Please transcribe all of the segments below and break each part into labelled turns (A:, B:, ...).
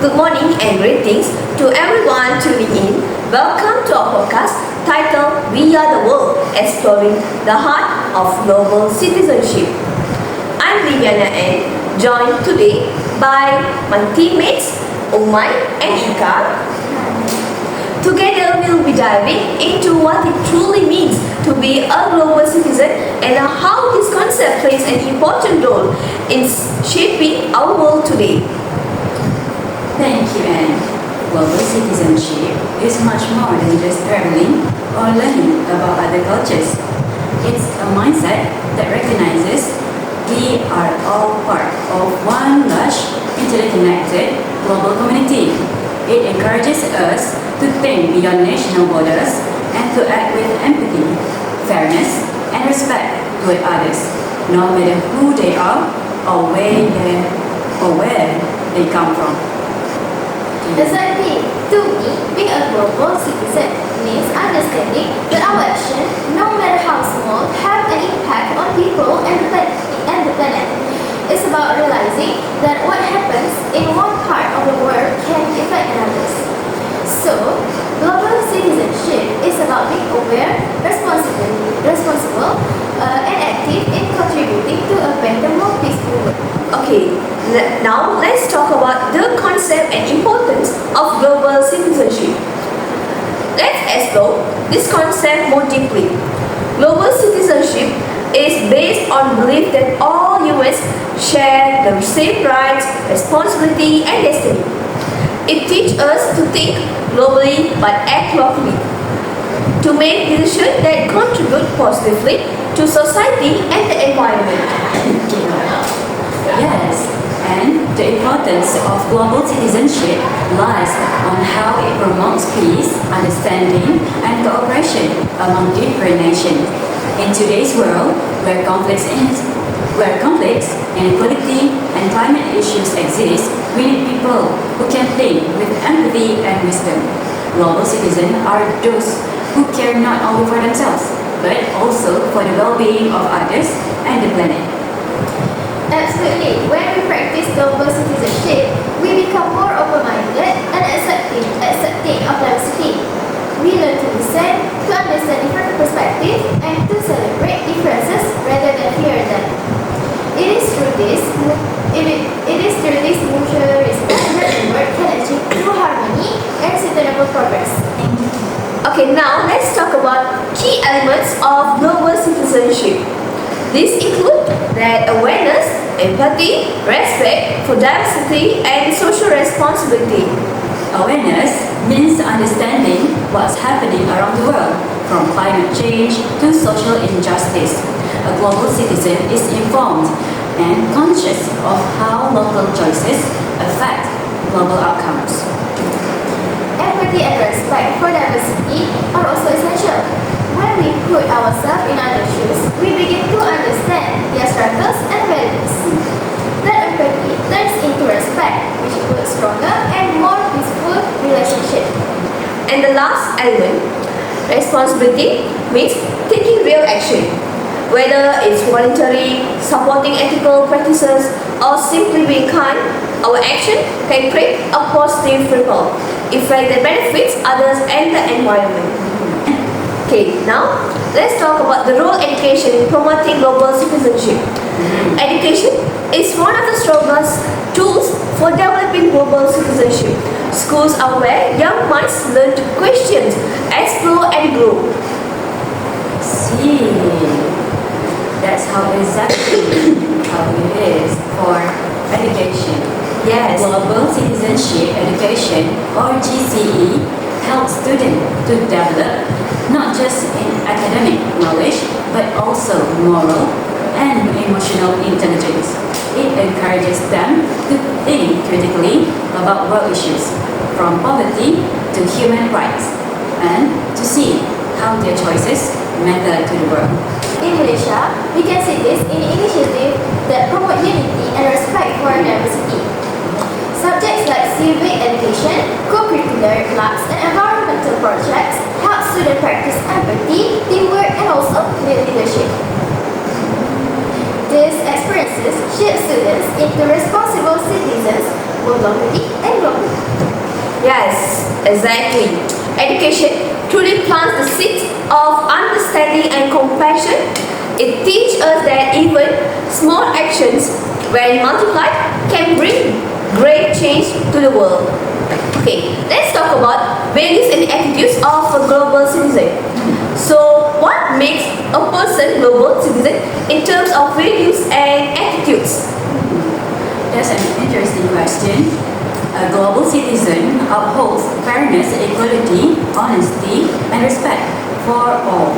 A: Good morning and greetings to everyone tuning in. Welcome to our podcast titled We Are the World, Exploring the Heart of Global Citizenship. I'm Viviana and joined today by my teammates Umay and Ika. Together we'll be diving into what it truly means to be a global citizen and how this concept plays an important role in shaping our world today.
B: Thank you, Anne. Global citizenship is much more than just traveling or learning about other cultures. It's a mindset that recognizes we are all part of one large, interconnected global community. It encourages us to think beyond national borders and to act with empathy, fairness, and respect toward others, no matter who they are or where they come from.
C: Exactly. To me, being a global citizen means understanding that our actions, no matter how small, have an impact on people and the planet. It's about realizing that what happens in one part of the world can affect others. So, global citizenship is about being aware, responsible, and active in contributing to a better, more peaceful world.
A: Okay, now let's talk about the concept and importance of global citizenship. Let's explore this concept more deeply. Global citizenship is based on belief that all humans share the same rights, responsibility, and destiny. It teaches us to think globally but act locally, to make decisions that contribute positively to society and the environment.
B: Yes, and the importance of global citizenship lies on how it promotes peace, understanding, and cooperation among different nations. In today's world, where conflicts, inequality, and climate issues exist, we need people who can think with empathy and wisdom. Global citizens are those who care not only for themselves, but also for the well-being of others and the planet.
C: Absolutely. When we practice global citizenship, we become more open-minded and accepting of diversity. We learn to listen, to understand different perspectives, and to celebrate differences rather than fear them. It is through this mutual respect that the world can achieve true harmony and sustainable progress.
A: Okay, now let's talk about key elements of global citizenship. These include that awareness, empathy, respect for diversity, and social responsibility.
B: Awareness means understanding what's happening around the world, from climate change to social injustice. A global citizen is informed and conscious of how local choices affect global outcomes.
C: Empathy and respect for diversity are also essential. When we put ourselves in others' shoes, we begin to understand their struggles and values. That empathy turns into respect, which builds stronger and more peaceful relationships.
A: And the last element, responsibility, means taking real action. Whether it's volunteering, supporting ethical practices, or simply being kind, our action can create a positive ripple effect that benefits others and the environment. Okay, now let's talk about the role education in promoting global citizenship. Education is one of the strongest tools for developing global citizenship. Schools are where young minds learn to question, explore, and grow.
B: See, that's exactly how it is for education.
A: Yes.
B: Global Citizenship Education, or GCE, helps students to develop not just in academic knowledge, but also moral and emotional intelligence. It encourages them to think critically about world issues, from poverty to human rights, and to see how their choices matter to the world.
C: In Malaysia, we can see this in initiatives that promote unity and respect for diversity. Subjects like civic education, co-curricular clubs, and environmental projects help students practice empathy, teamwork, and also leadership. These experiences shape students into responsible citizens, both locally and globally.
A: Yes, exactly. Education truly plants the seeds of understanding and compassion. It teaches us that even small actions, when multiplied, can bring great change to the world. Okay, let's talk about values and attitudes of a global citizen. So, what makes a person global citizen in terms of values and attitudes?
B: That's an interesting question. A global citizen upholds fairness, equality, honesty, and respect for all.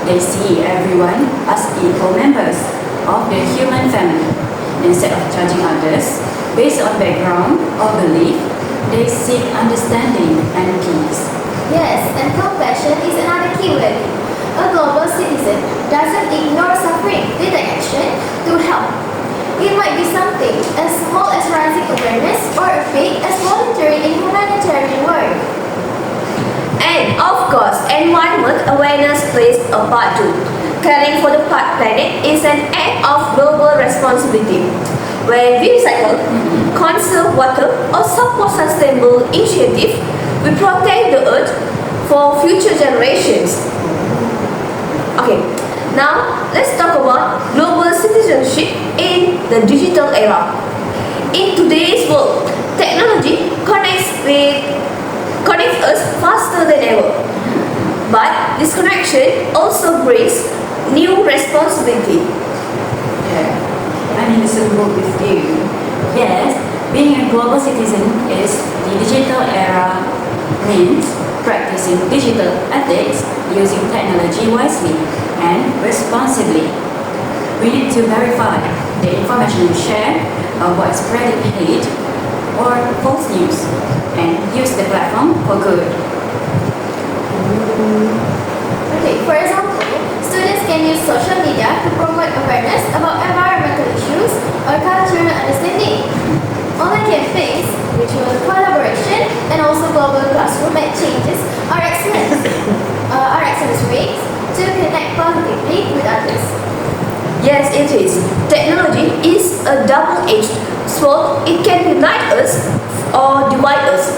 B: They see everyone as equal members of the human family. Instead of judging others based on background or belief, they seek understanding and peace.
C: Yes, and compassion is another key value. A global citizen doesn't ignore suffering with action to help. It might be something as small as raising awareness or as big as volunteering in humanitarian work.
A: And of course, environment awareness plays a part too. Caring for the planet is an act of global responsibility. When we recycle, conserve water, or support sustainable initiatives, we protect the earth for future generations. Okay, now let's talk about global citizenship in the digital era. In today's world, technology connects us faster than ever. But this connection also brings new responsibility.
B: Yeah, I'm in the same boat with you. Yes, being a global citizen is the digital era means practicing digital ethics using technology wisely and responsibly. We need to verify the information we share, avoid spreading hate or false news, and use the platform for good.
C: Okay, for example, students can use social media to promote awareness about environmental issues or cultural understanding. Online campaigns, virtual collaboration, and also global classroom exchanges are excellent ways to connect positively with others.
A: Yes, it is. Technology is a double-edged sword. It can unite us or divide us.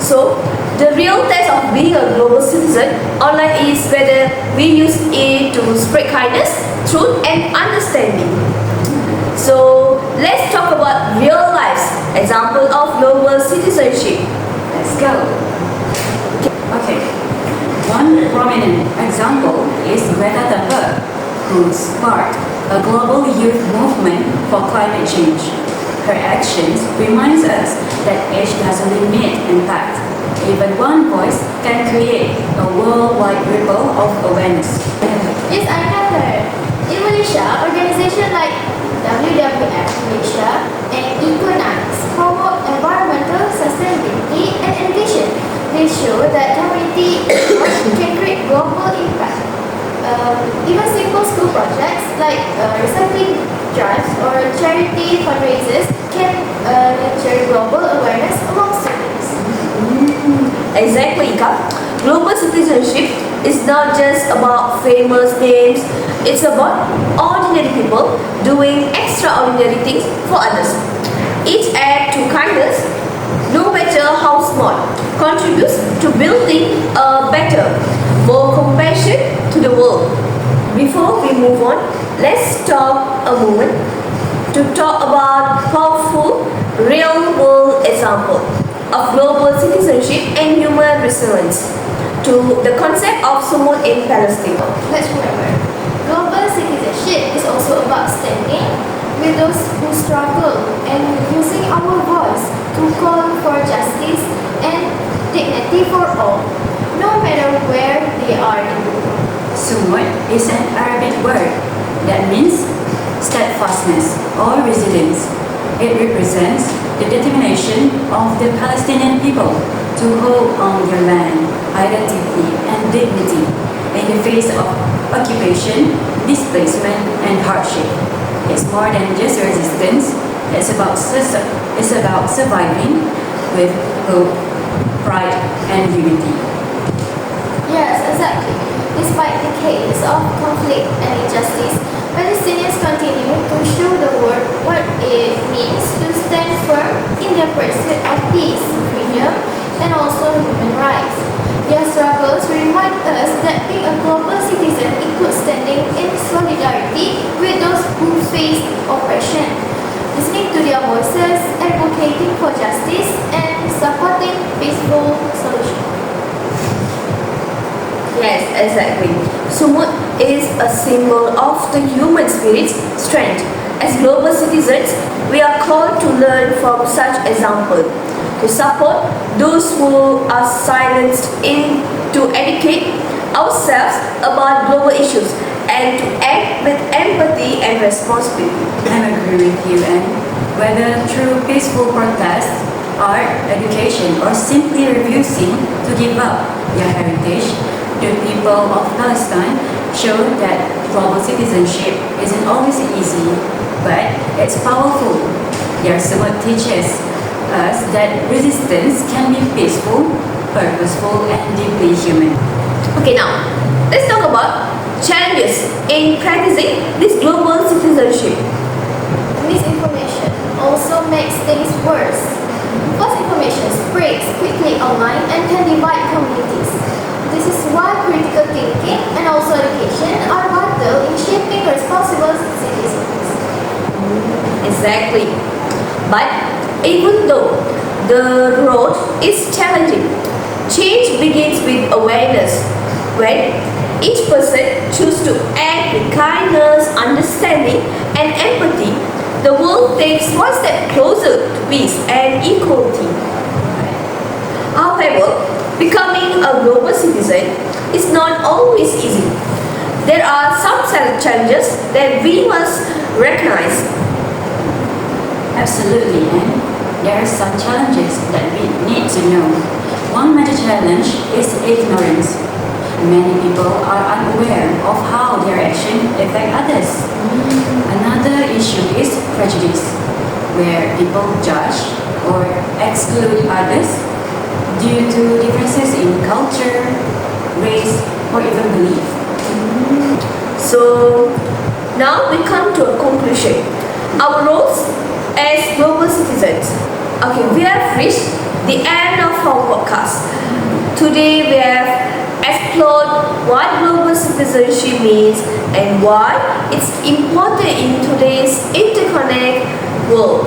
A: So, the real test of being a global citizen online is whether we use it to spread kindness, truth, and understanding. So, let's talk about real lives example of global citizenship.
B: Let's go. Okay. One prominent example is Greta Thunberg, who sparked a global youth movement for climate change. Her actions reminds us that age doesn't limit impact. Even one voice can create a worldwide ripple of awareness.
C: Yes, I have heard. In Malaysia, organizations like WWF Malaysia and Economics promote environmental sustainability and education. They show that community work can create global impact. Even simple school projects like recycling drives or charity fundraisers can nurture global awareness among students.
A: Exactly, Ika. Global citizenship is not just about famous names, it's about ordinary people doing extraordinary things for others. Each act to kindness, no matter how small, contributes to building a better, more compassion to the world. Before we move on, let's stop a moment to talk about powerful real-world example of global citizenship and human resilience to the concept of Sumud in Palestine.
C: Let's remember, global citizenship is also about standing with those who struggle and using our voice to call for justice and dignity for all, no matter where they are in the world.
B: Sumud is an Arabic word that means steadfastness or resilience. It represents the determination of the Palestinian people to hold on their land, identity, and dignity in the face of occupation, displacement, and hardship. It's more than just resistance, it's about surviving with hope, pride, and unity.
C: Yes, exactly. Despite decades of conflict and injustice, Palestinians continue to show the world what it means to stand firm in the pursuit of peace, freedom, and also human rights. Their struggles remind us that being a global citizen includes standing in solidarity with those who face oppression, listening to their voices, advocating for justice, and supporting peaceful solutions.
A: Yes, exactly. Sumut is a symbol of the human spirit's strength. As global citizens, we are called to learn from such example, to support those who are silenced, to educate ourselves about global issues, and to act with empathy and responsibility.
B: I agree with you, and whether through peaceful protests, art, education, or simply refusing to give up their heritage, the people of Palestine show that global citizenship isn't always easy, but it's powerful. Their Sumut teaches us that resistance can be peaceful, purposeful, and deeply human.
A: Okay, now let's talk about challenges in practicing this global citizenship.
C: Misinformation also makes things worse. False information spreads quickly online and can divide communities. This is why critical thinking and also education are vital in shaping responsible citizens.
A: Exactly. But even though the road is challenging, change begins with awareness. When each person chooses to act with kindness, understanding, and empathy, the world takes one step closer to peace and equality. However, becoming a global citizen is not always easy. There are some challenges that we must recognize.
B: Absolutely, and there are some challenges that we need to know. One major challenge is ignorance. Many people are unaware of how their actions affect others. Another issue is prejudice, where people judge or exclude others due to differences in culture, race, or even belief.
A: So now we come to a conclusion. Our roles as global citizens. Okay, we have reached the end of our podcast. Today we have explored what global citizenship means and why it's important in today's interconnected world.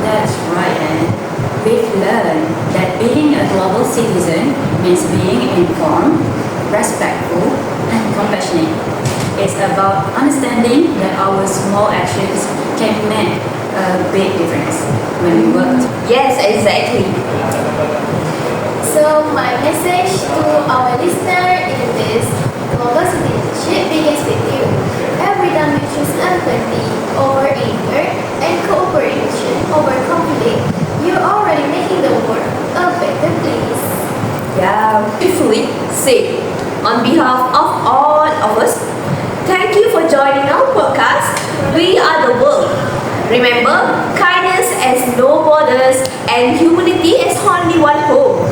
B: That's right, and we've learned that being a global citizen means being informed, respectful, and compassionate. It's about understanding that our small actions can make a big difference when we work.
A: Yes, exactly.
C: So my message to our listener in this global citizenship begins with you. Every time you choose empathy over anger and cooperation over conflict, you're already making the world a better place.
A: Yeah, beautifully said. On behalf of all of us, thank you for joining our podcast. We are the world. Remember, kindness has no borders and humanity has only one home.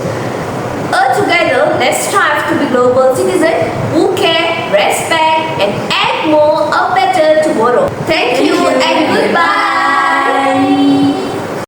A: Together, let's strive to be global citizens who care, respect, and act more a better tomorrow. Thank you and goodbye.